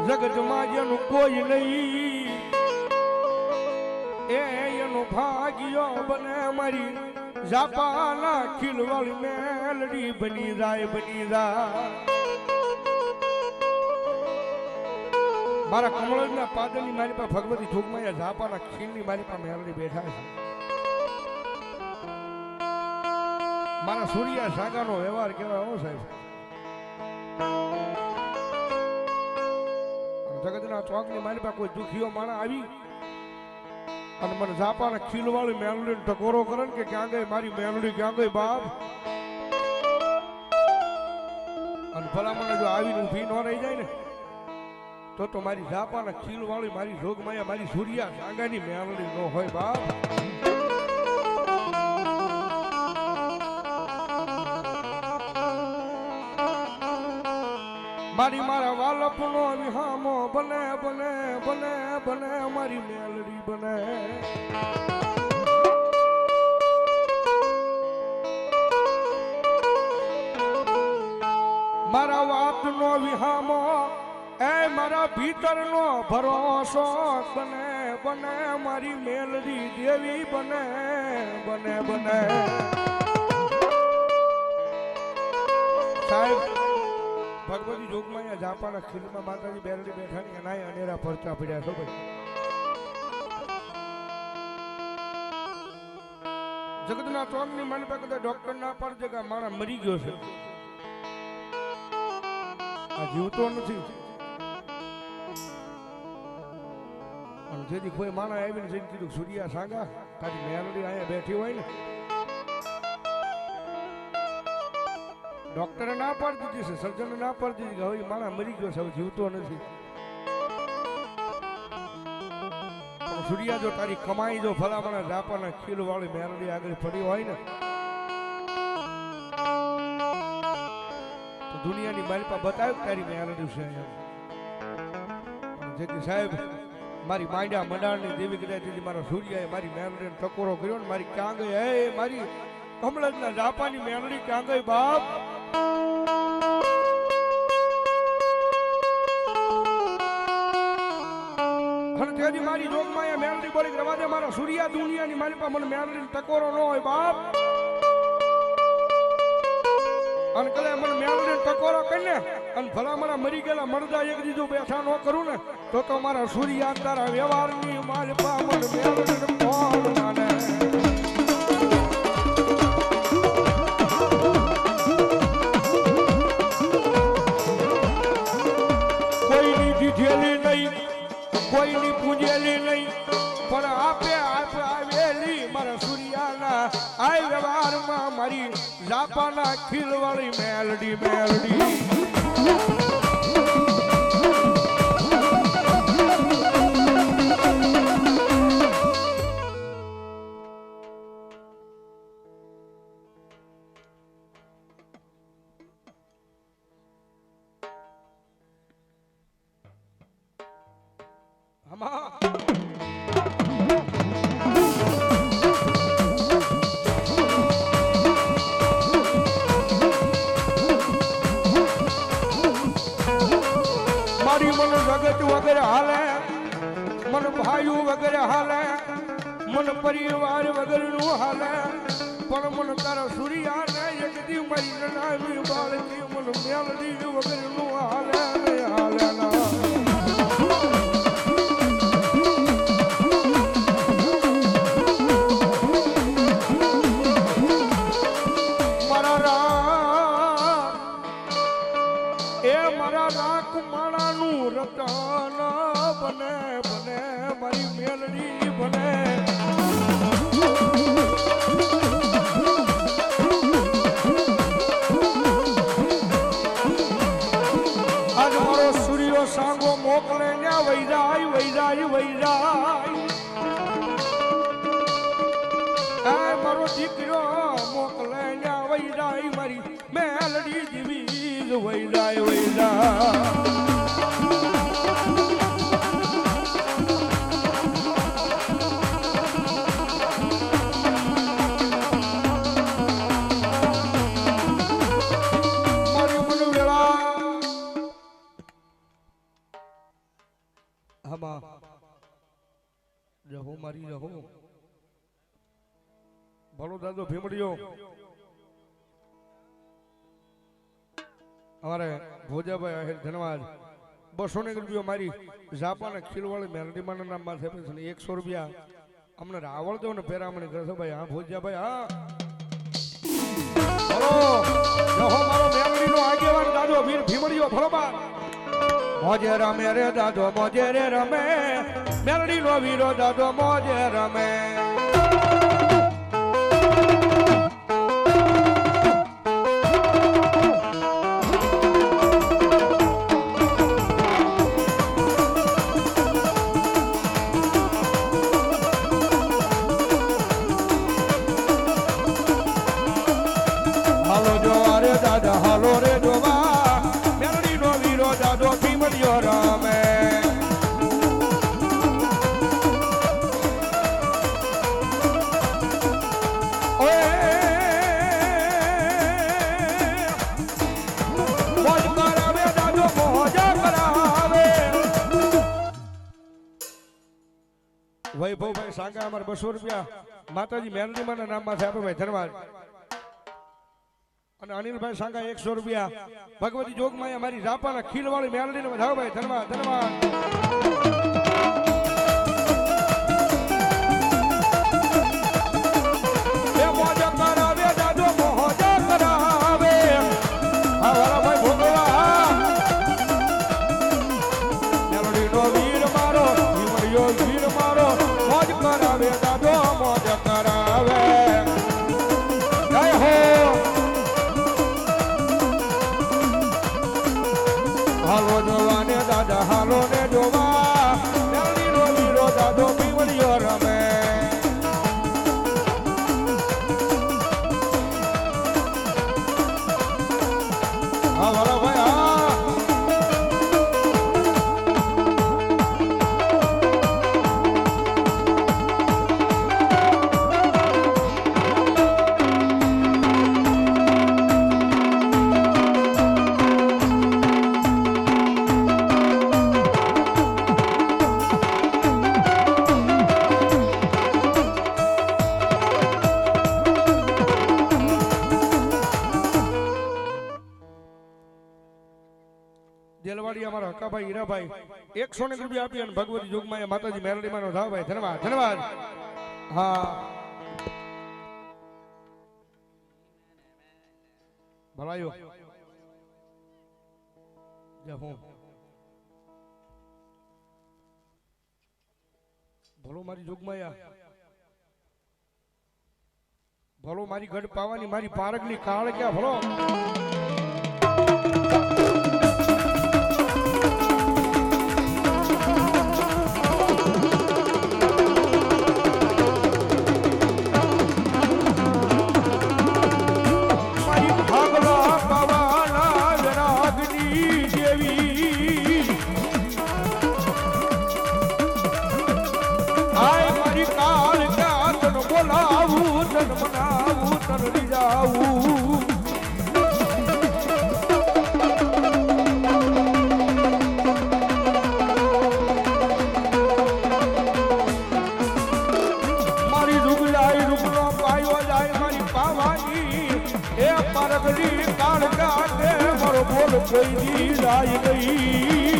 જગતમાં જેનું કોઈ નહીં એનો ભાગ્યો બને મારી જાપાના ખીલવાળી મેલડી બની જાય મારા કમળના પાદરની મારી પાસે ભગવતી જોગમાયા જાપાના ખીલની મારી પાસે મેલડી બેઠા છે મારા સૂર્યા સાગાનો વ્યવહાર કેવાય હો સાહેબ જગતના ચોકની મારી પાસે કોઈ દુખીઓ માણા આવી અને મને જાપાના ખીલવાળી મેલડી ટકોરો કરે કે ક્યાં ગઈ મારી મેલડી ક્યાં ગઈ બાપ અને ભલા મને જો આવીને ઊભી ન રહી જાય ને તો મારી જાપાના ખીલવાળી મારી જોગમાયા મારી સૂર્યા સાગાની મેલડી ન હોય બાપ મારી મારા વાલપનો વિહામો બને બને બને બને મારી મેલડી બને મારા વાતનો વિહામો એ મારા ભીતરનો ભરોસો બને બને મારી મેલડી દેવી બને બને બને સાહેબ ભગવતી જોગમાયા જાપાના ખીલમાં માતાજી બેરડી બેઠાની એનાય અનેરા પરચા પડ્યા છો ભાઈ જગતના ચોકની મન પર કદાચ ડોક્ટર ના પડે કે મારા મરી ગયો છે આ જીવતો નથી અને જેથી કોઈ માણા આવીને જઈને કીધું સૂર્યા સાગા તારી મેલડી અહીંયા બેઠી હોય ને ડોક્ટરે ના પાડી દીધી છે સર્જને ના પાડી દીધી કે હવે માણા મરી ગયો છે હવે જીવતો નથી પણ સૂર્યા જો તારી કમાઈ જો ભલામણા જાપાના ખીલ વાળી મેલડી આગળ પડી હોય ને તો દુનિયાની મારી પાસે બતાવ્યું તારી મેલડી છે જેથી સાહેબ મારી માંડ્યા મંડાણની દેવી કદાચ દીધી મારા સૂર્યાએ મારી મેલડીને ટકોરો કર્યો ને મારી ક્યાં ગઈ હે મારી કમળજના જાપાની મેલડી ક્યાં ગઈ બાપ તેથી મારી જોગમાયા મેલડી બોલી રવા દે મારા સૂર્યા દુનિયાની મારી પાસે મને મેલડી ટકોરો ન હોય બાપ અને કલે મને મેલડી ટકોરો કરીને અને ભલા મારા મરી ગયેલા મરદા એક દીધું બેઠા ન કરું ને તો મારા સૂર્યા તારા વ્યવહારની મારી પાસે મને મેલડી કોણ માને કોઈની દીધેલી નહીં કોઈની પૂજેલી નહીં પણ આપે આવેલી મારા સૂર્યાના આ વ્યવહારમાં મારી જાપાના ખીલવાળી મેલડી મારી મન જગત વગેરે હાલે મન ભાઈઓ વગેરે હાલે મન પરિવાર વગરનું હાલે પણ મન તારા સૂર્યાને એક દી મારી નાની બાળકી મન મેલડી વગરનું હાલે હાલે ના મારા રાખ માણાનું રતન બને બને મારી મેલડી બને આજ મારો સૂર્યો સાંગો મોકલે ન્યા વહી જાય મારો દીકરો મોકલે ન્યા વહી જાય મારી મેલડી જીવી વહી જાય આમાં રહો મારી રહો ભલો દાદો ભીમડીયો અમારે ભોજાભાઈ આહિર ધન્યવાદ 200 રૂપિયા મારી જાપાના ખીલવાળી મેલડીમાના નામ માં છે 100 રૂપિયા અમને રાવળ દો ને પેરામણી કરશો ભાઈ હા ભોજાભાઈ હા ભલો રહો મારો મેલડીનો આગેવાન દાદો વીર ભીમડીયો ભલોબા મોજે રમે રે દાદો મોજે રે રમે મેલડીનો વીરો દાદો મોજે રમે હાલો જોવા રે દાદા હાલો રે જોવા મેલડીનો વીરો દાદો ભીમડીયો રમે મોજ કરાવે દાદો મોજ કરાવે વૈભવભાઈ સાંગા અમારે 200 રૂપિયા માતાજી મેલડીમાના નામમાં છે આપે ભાઈ ધન્યવાદ અને અનિલભાઈ સાંગા 100 રૂપિયા ભગવતી જોગમાં અમારી જાપાના ખીલવાળી મેલડીને વધાવો ભાઈ ધન્યવાદ ધન્યવાદ એ મોજ કરાવે દાદો મોજ કરાવે આ વાળા ભાઈ ભોગવા મેલડીનો વીર મારો ભીમડીયો વીર મારો મોજ કરાવે દાદો મોજ કરાવે જય હો હાલો જોવા ને દાદા હાલો ને જોવા મેલડીનો વીરો દાદો ભીમડીયો રમે હા વાલા ભાઈ હા જેલવાડી અમારા હકાભાઈ હીરાભાઈ 100 રૂપિયા આપી અને ભગવતી જોગમાં માતાજી મેલડીમાંનો ધાવ ભાઈ ધન્યવાદ ધન્યવાદ હા ભલાયો જય હો ભલો મારી જોગમાયા ભલો મારી ગઢ પાવાની મારી પારગની કાળ ક્યાં ભલો કોઈ દી જાય ગઈ